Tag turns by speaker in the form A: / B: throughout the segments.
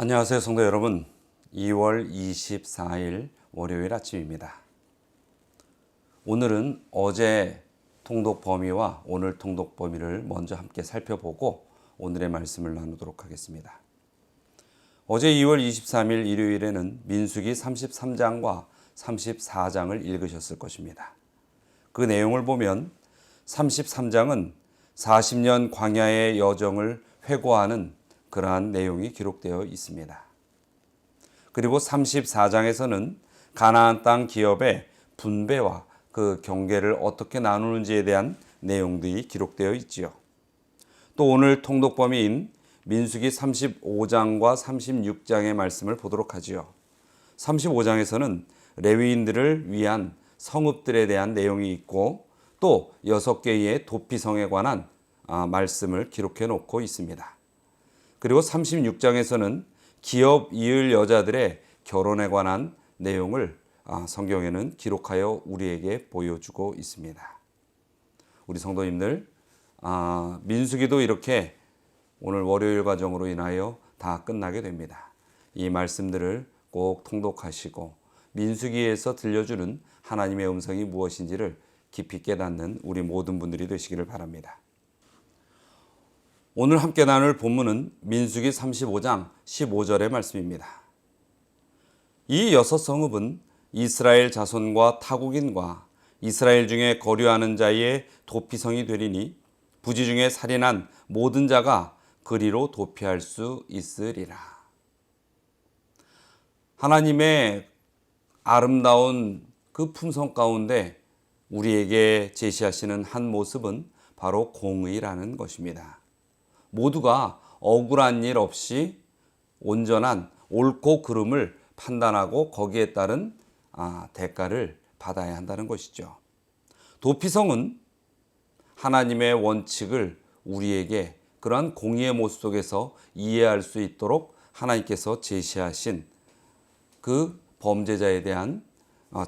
A: 안녕하세요, 성도 여러분. 2월 24일 월요일 아침입니다. 오늘은 어제 통독 범위와 오늘 통독 범위를 먼저 함께 살펴보고 오늘의 말씀을 나누도록 하겠습니다. 어제 2월 23일 일요일에는 민수기 33장과 34장을 읽으셨을 것입니다. 그 내용을 보면 33장은 40년 광야의 여정을 회고하는 그러한 내용이 기록되어 있습니다. 그리고 34장에서는 가나안 땅 기업의 분배와 그 경계를 어떻게 나누는지에 대한 내용들이 기록되어 있지요. 또 오늘 통독 범위인 민수기 35장과 36장의 말씀을 보도록 하지요. 35장에서는 레위인들을 위한 성읍들에 대한 내용이 있고 또 6개의 도피성에 관한 말씀을 기록해 놓고 있습니다. 그리고 36장에서는 기업 이을 여자들의 결혼에 관한 내용을 성경에는 기록하여 우리에게 보여주고 있습니다. 우리 성도님들, 민수기도 이렇게 오늘 월요일 과정으로 인하여 다 끝나게 됩니다. 이 말씀들을 꼭 통독하시고 민수기에서 들려주는 하나님의 음성이 무엇인지를 깊이 깨닫는 우리 모든 분들이 되시기를 바랍니다. 오늘 함께 나눌 본문은 민수기 35장 15절의 말씀입니다. 이 6성읍은 이스라엘 자손과 타국인과 이스라엘 중에 거류하는 자의 도피성이 되리니 부지 중에 살인한 모든 자가 그리로 도피할 수 있으리라. 하나님의 아름다운 그 품성 가운데 우리에게 제시하시는 한 모습은 바로 공의라는 것입니다. 모두가 억울한 일 없이 온전한 옳고 그름을 판단하고 거기에 따른 대가를 받아야 한다는 것이죠. 도피성은 하나님의 원칙을 우리에게 그러한 공의의 모습 속에서 이해할 수 있도록 하나님께서 제시하신 그 범죄자에 대한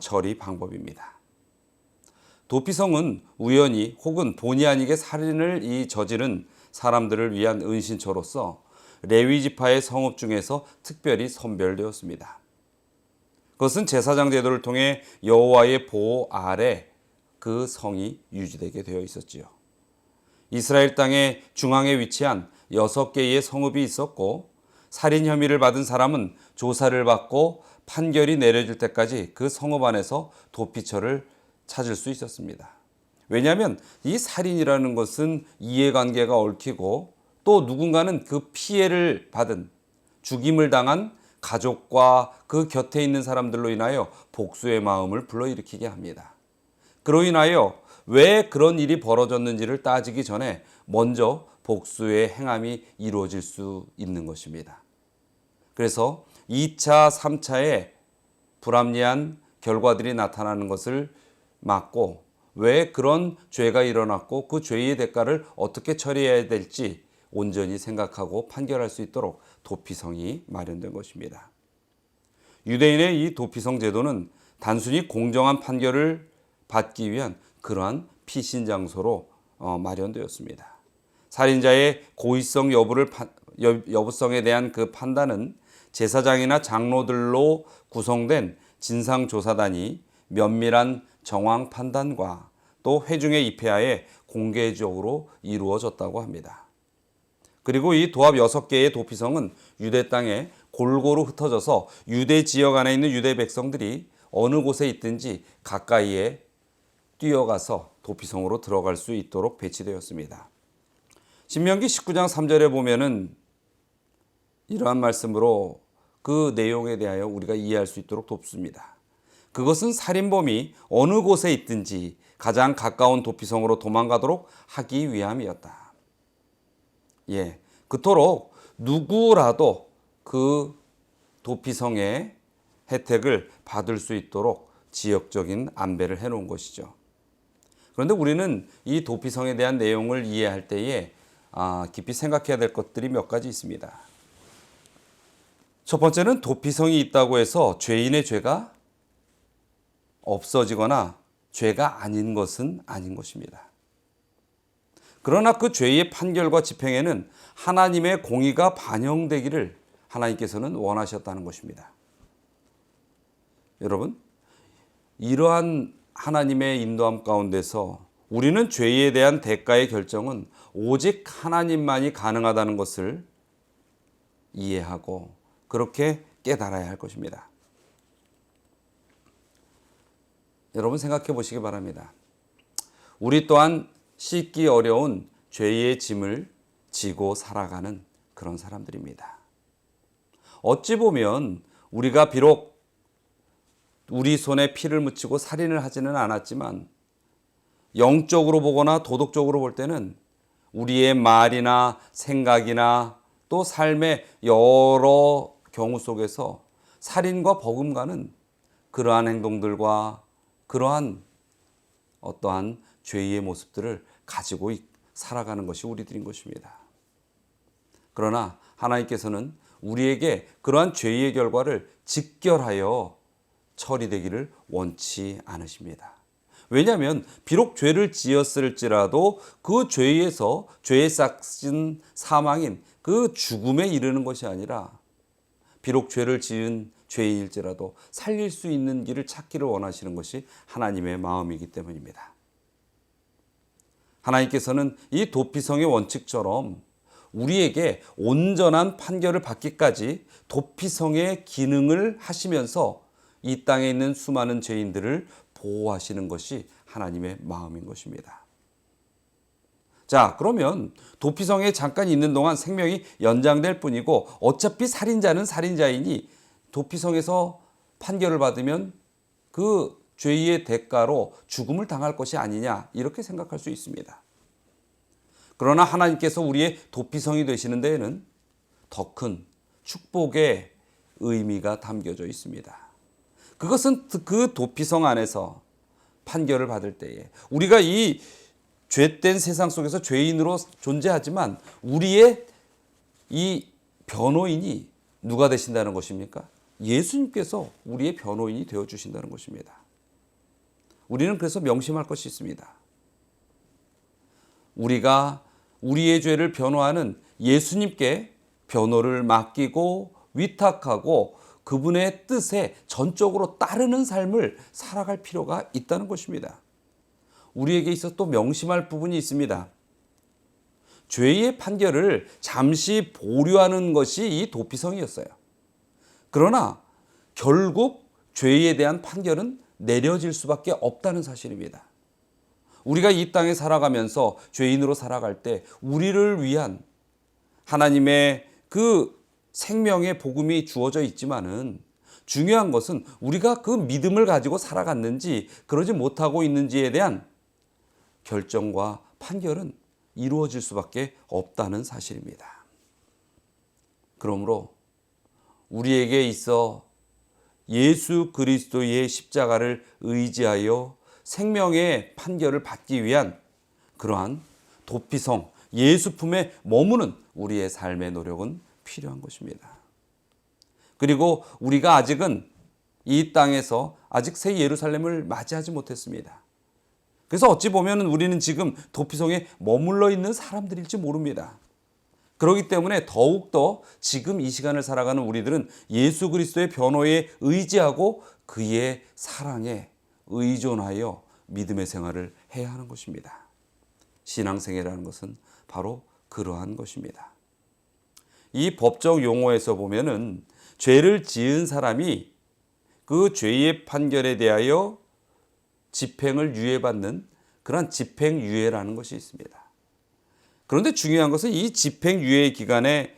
A: 처리 방법입니다. 도피성은 우연히 혹은 본의 아니게 살인을 저지른 사람들을 위한 은신처로서 레위 지파의 성읍 중에서 특별히 선별되었습니다. 그것은 제사장 제도를 통해 여호와의 보호 아래 그 성이 유지되게 되어 있었지요. 이스라엘 땅의 중앙에 위치한 6개의 성읍이 있었고 살인 혐의를 받은 사람은 조사를 받고 판결이 내려질 때까지 그 성읍 안에서 도피처를 찾을 수 있었습니다. 왜냐하면 이 살인이라는 것은 이해관계가 얽히고 또 누군가는 그 피해를 받은 죽임을 당한 가족과 그 곁에 있는 사람들로 인하여 복수의 마음을 불러일으키게 합니다. 그로 인하여 왜 그런 일이 벌어졌는지를 따지기 전에 먼저 복수의 행함이 이루어질 수 있는 것입니다. 그래서 2차, 3차에 불합리한 결과들이 나타나는 것을 막고 왜 그런 죄가 일어났고 그 죄의 대가를 어떻게 처리해야 될지 온전히 생각하고 판결할 수 있도록 도피성이 마련된 것입니다. 유대인의 이 도피성 제도는 단순히 공정한 판결을 받기 위한 그러한 피신 장소로 마련되었습니다. 살인자의 고의성 여부성에 대한 그 판단은 제사장이나 장로들로 구성된 진상조사단이 면밀한 정황 판단과 또 회중의 입회하에 공개적으로 이루어졌다고 합니다. 그리고 이 도합 6개의 도피성은 유대 땅에 골고루 흩어져서 유대 지역 안에 있는 유대 백성들이 어느 곳에 있든지 가까이에 뛰어가서 도피성으로 들어갈 수 있도록 배치되었습니다. 신명기 19장 3절에 보면은 이러한 말씀으로 그 내용에 대하여 우리가 이해할 수 있도록 돕습니다. 그것은 살인범이 어느 곳에 있든지 가장 가까운 도피성으로 도망가도록 하기 위함이었다. 그토록 누구라도 그 도피성의 혜택을 받을 수 있도록 지역적인 안배를 해놓은 것이죠. 그런데 우리는 이 도피성에 대한 내용을 이해할 때에 깊이 생각해야 될 것들이 몇 가지 있습니다. 첫 번째는 도피성이 있다고 해서 죄인의 죄가 없어지거나 죄가 아닌 것은 아닌 것입니다. 그러나 그 죄의 판결과 집행에는 하나님의 공의가 반영되기를 하나님께서는 원하셨다는 것입니다. 여러분, 이러한 하나님의 인도함 가운데서 우리는 죄에 대한 대가의 결정은 오직 하나님만이 가능하다는 것을 이해하고 그렇게 깨달아야 할 것입니다. 여러분 생각해 보시기 바랍니다. 우리 또한 씻기 어려운 죄의 짐을 지고 살아가는 그런 사람들입니다. 어찌 보면 우리가 비록 우리 손에 피를 묻히고 살인을 하지는 않았지만 영적으로 보거나 도덕적으로 볼 때는 우리의 말이나 생각이나 또 삶의 여러 경우 속에서 살인과 버금가는 그러한 행동들과 그러한 어떠한 죄의 모습들을 가지고 살아가는 것이 우리들인 것입니다. 그러나 하나님께서는 우리에게 그러한 죄의 결과를 직결하여 처리되기를 원치 않으십니다. 왜냐하면 비록 죄를 지었을지라도 그 죄에서 죄에 싹진 사망인 그 죽음에 이르는 것이 아니라 비록 죄를 지은 죄일지라도 살릴 수 있는 길을 찾기를 원하시는 것이 하나님의 마음이기 때문입니다. 하나님께서는 이 도피성의 원칙처럼 우리에게 온전한 판결을 받기까지 도피성의 기능을 하시면서 이 땅에 있는 수많은 죄인들을 보호하시는 것이 하나님의 마음인 것입니다. 자, 그러면 도피성에 잠깐 있는 동안 생명이 연장될 뿐이고 어차피 살인자는 살인자이니 도피성에서 판결을 받으면 그 죄의 대가로 죽음을 당할 것이 아니냐 이렇게 생각할 수 있습니다. 그러나 하나님께서 우리의 도피성이 되시는 데에는 더 큰 축복의 의미가 담겨져 있습니다. 그것은 그 도피성 안에서 판결을 받을 때에 우리가 이 죄된 세상 속에서 죄인으로 존재하지만 우리의 이 변호인이 누가 되신다는 것입니까? 예수님께서 우리의 변호인이 되어주신다는 것입니다. 우리는 그래서 명심할 것이 있습니다. 우리가 우리의 죄를 변호하는 예수님께 변호를 맡기고 위탁하고 그분의 뜻에 전적으로 따르는 삶을 살아갈 필요가 있다는 것입니다. 우리에게 있어서 또 명심할 부분이 있습니다. 죄의 판결을 잠시 보류하는 것이 이 도피성이었어요. 그러나 결국 죄에 대한 판결은 내려질 수밖에 없다는 사실입니다. 우리가 이 땅에 살아가면서 죄인으로 살아갈 때 우리를 위한 하나님의 그 생명의 복음이 주어져 있지만은 중요한 것은 우리가 그 믿음을 가지고 살아갔는지 그러지 못하고 있는지에 대한 결정과 판결은 이루어질 수밖에 없다는 사실입니다. 그러므로 우리에게 있어 예수 그리스도의 십자가를 의지하여 생명의 판결을 받기 위한 그러한 도피성 예수 품에 머무는 우리의 삶의 노력은 필요한 것입니다. 그리고 우리가 아직은 이 땅에서 아직 새 예루살렘을 맞이하지 못했습니다. 그래서 어찌 보면 우리는 지금 도피성에 머물러 있는 사람들일지 모릅니다. 그렇기 때문에 더욱더 지금 이 시간을 살아가는 우리들은 예수 그리스도의 변호에 의지하고 그의 사랑에 의존하여 믿음의 생활을 해야 하는 것입니다. 신앙생활이라는 것은 바로 그러한 것입니다. 이 법적 용어에서 보면은 죄를 지은 사람이 그 죄의 판결에 대하여 집행을 유예받는 그런 집행유예라는 것이 있습니다. 그런데 중요한 것은 이 집행유예 기간에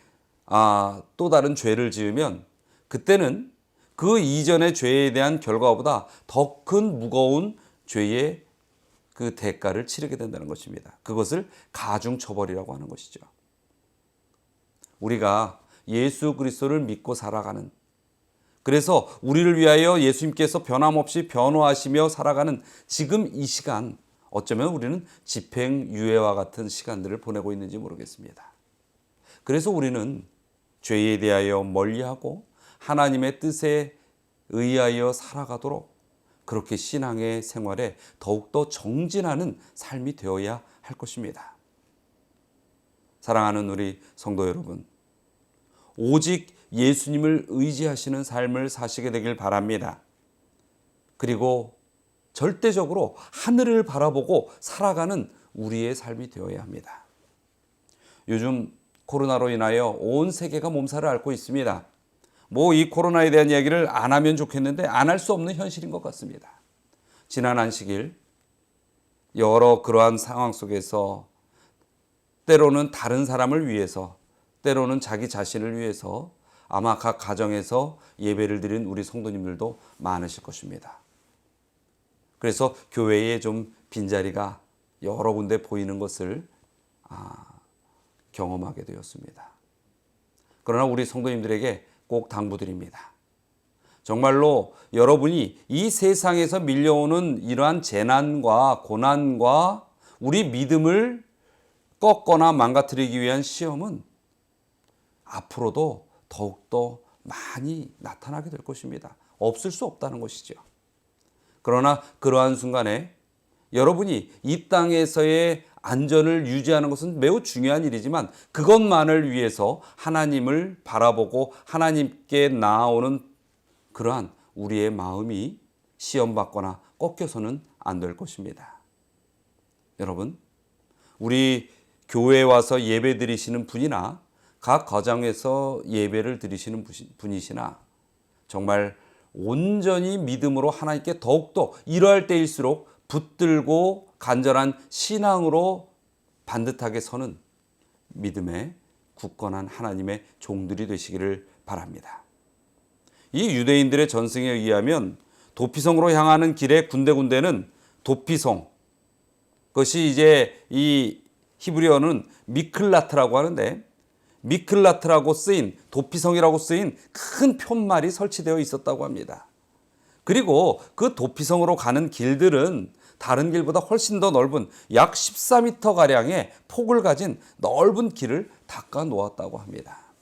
A: 또 다른 죄를 지으면 그때는 그 이전의 죄에 대한 결과보다 더 큰 무거운 죄의 그 대가를 치르게 된다는 것입니다. 그것을 가중처벌이라고 하는 것이죠. 우리가 예수 그리스도를 믿고 살아가는 그래서 우리를 위하여 예수님께서 변함없이 변호하시며 살아가는 지금 이 시간 어쩌면 우리는 집행유예와 같은 시간들을 보내고 있는지 모르겠습니다. 그래서 우리는 죄에 대하여 멀리하고 하나님의 뜻에 의하여 살아가도록 그렇게 신앙의 생활에 더욱더 정진하는 삶이 되어야 할 것입니다. 사랑하는 우리 성도 여러분, 오직 예수님을 의지하시는 삶을 사시게 되길 바랍니다. 그리고 절대적으로 하늘을 바라보고 살아가는 우리의 삶이 되어야 합니다. 요즘 코로나로 인하여 온 세계가 몸살을 앓고 있습니다. 이 코로나에 대한 이야기를 안 하면 좋겠는데 안 할 수 없는 현실인 것 같습니다. 지난 안식일 여러 그러한 상황 속에서 때로는 다른 사람을 위해서, 때로는 자기 자신을 위해서 아마 각 가정에서 예배를 드린 우리 성도님들도 많으실 것입니다. 그래서 교회에 좀 빈자리가 여러 군데 보이는 것을 경험하게 되었습니다. 그러나 우리 성도님들에게 꼭 당부드립니다. 정말로 여러분이 이 세상에서 밀려오는 이러한 재난과 고난과 우리 믿음을 꺾거나 망가뜨리기 위한 시험은 앞으로도 더욱더 많이 나타나게 될 것입니다. 없을 수 없다는 것이죠. 그러나 그러한 순간에 여러분이 이 땅에서의 안전을 유지하는 것은 매우 중요한 일이지만 그것만을 위해서 하나님을 바라보고 하나님께 나아오는 그러한 우리의 마음이 시험받거나 꺾여서는 안 될 것입니다. 여러분, 우리 교회에 와서 예배 드리시는 분이나 각 가정에서 예배를 드리시는 분이시나 정말 온전히 믿음으로 하나님께 더욱더 이러할 때일수록 붙들고 간절한 신앙으로 반듯하게 서는 믿음의 굳건한 하나님의 종들이 되시기를 바랍니다. 이 유대인들의 전승에 의하면 도피성으로 향하는 길의 군데군데는 도피성, 그것이 이제 이 히브리어는 미클라트라고 하는데 미클라트라고 쓰인 도피성이라고 쓰인 큰 푯말이 설치되어 있었다고 합니다. 그리고 그 도피성으로 가는 길들은 다른 길보다 훨씬 더 넓은 약 14m가량의 폭을 가진 넓은 길을 닦아 놓았다고 합니다.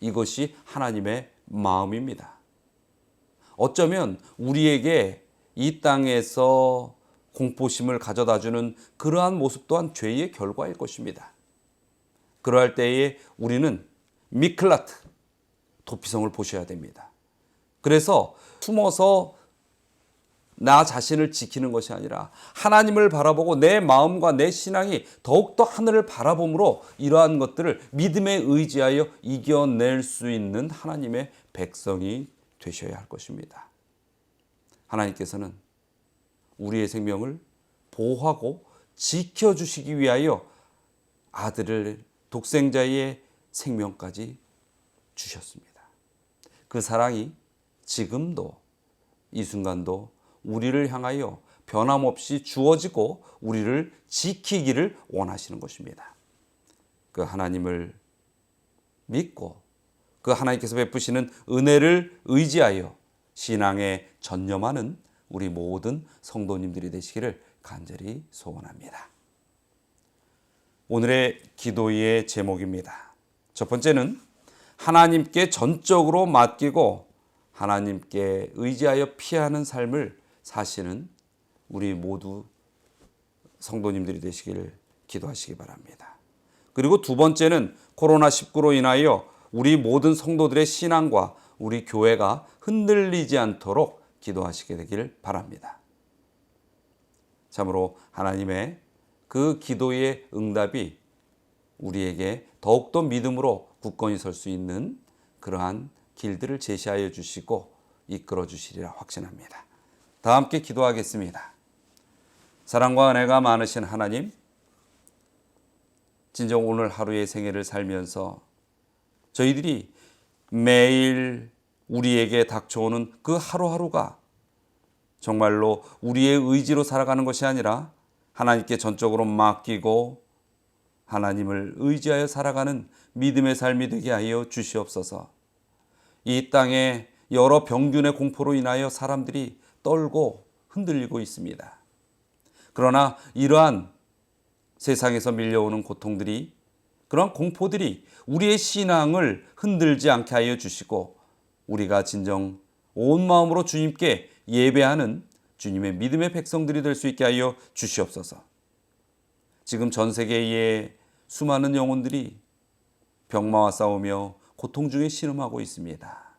A: 이것이 하나님의 마음입니다. 어쩌면 우리에게 이 땅에서 공포심을 가져다주는 그러한 모습 또한 죄의 결과일 것입니다. 그러할 때에 우리는 미클라트, 도피성을 보셔야 됩니다. 그래서 숨어서 나 자신을 지키는 것이 아니라 하나님을 바라보고 내 마음과 내 신앙이 더욱더 하늘을 바라봄으로 이러한 것들을 믿음에 의지하여 이겨낼 수 있는 하나님의 백성이 되셔야 할 것입니다. 하나님께서는 우리의 생명을 보호하고 지켜주시기 위하여 아들을 독생자의 생명까지 주셨습니다. 그 사랑이 지금도 이 순간도 우리를 향하여 변함없이 주어지고 우리를 지키기를 원하시는 것입니다. 그 하나님을 믿고 그 하나님께서 베푸시는 은혜를 의지하여 신앙에 전념하는 우리 모든 성도님들이 되시기를 간절히 소원합니다. 오늘의 기도의 제목입니다. 첫 번째는 하나님께 전적으로 맡기고 하나님께 의지하여 피하는 삶을 사시는 우리 모두 성도님들이 되시기를 기도하시기 바랍니다. 그리고 두 번째는 코로나19로 인하여 우리 모든 성도들의 신앙과 우리 교회가 흔들리지 않도록 기도하시게 되기를 바랍니다. 참으로 하나님의 그 기도의 응답이 우리에게 더욱더 믿음으로 굳건히 설 수 있는 그러한 길들을 제시하여 주시고 이끌어 주시리라 확신합니다. 다 함께 기도하겠습니다. 사랑과 은혜가 많으신 하나님, 진정 오늘 하루의 생애를 살면서 저희들이 매일 우리에게 닥쳐오는 그 하루하루가 정말로 우리의 의지로 살아가는 것이 아니라 하나님께 전적으로 맡기고 하나님을 의지하여 살아가는 믿음의 삶이 되게 하여 주시옵소서. 이 땅에 여러 병균의 공포로 인하여 사람들이 떨고 흔들리고 있습니다. 그러나 이러한 세상에서 밀려오는 고통들이, 그런 공포들이 우리의 신앙을 흔들지 않게 하여 주시고 우리가 진정 온 마음으로 주님께 예배하는 주님의 믿음의 백성들이 될 수 있게 하여 주시옵소서. 지금 전 세계의 수많은 영혼들이 병마와 싸우며 고통 중에 신음하고 있습니다.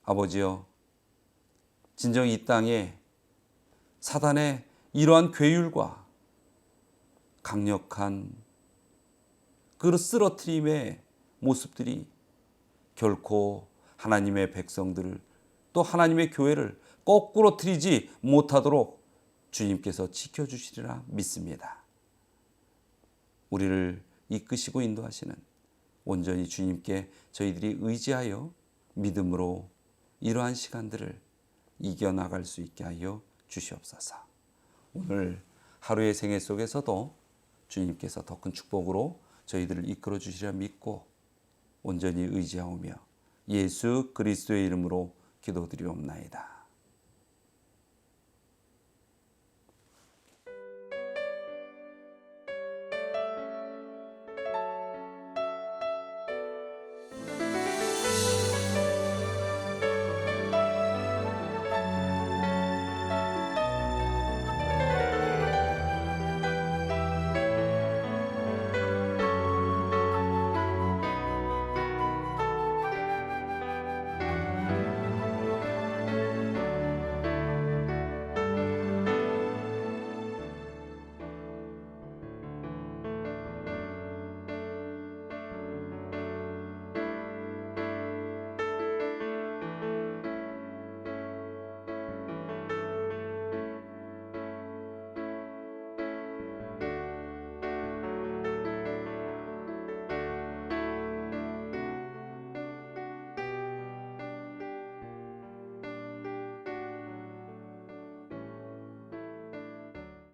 A: 아버지여, 진정 이 땅에 사단의 이러한 괴율과 강력한 그 쓰러트림의 모습들이 결코 하나님의 백성들을 또 하나님의 교회를 거꾸로 트이지 못하도록 주님께서 지켜주시리라 믿습니다. 우리를 이끄시고 인도하시는 온전히 주님께 저희들이 의지하여 믿음으로 이러한 시간들을 이겨나갈 수 있게 하여 주시옵소서. 오늘 하루의 생애 속에서도 주님께서 더 큰 축복으로 저희들을 이끌어 주시리라 믿고 온전히 의지하오며 예수 그리스도의 이름으로 기도드리옵나이다.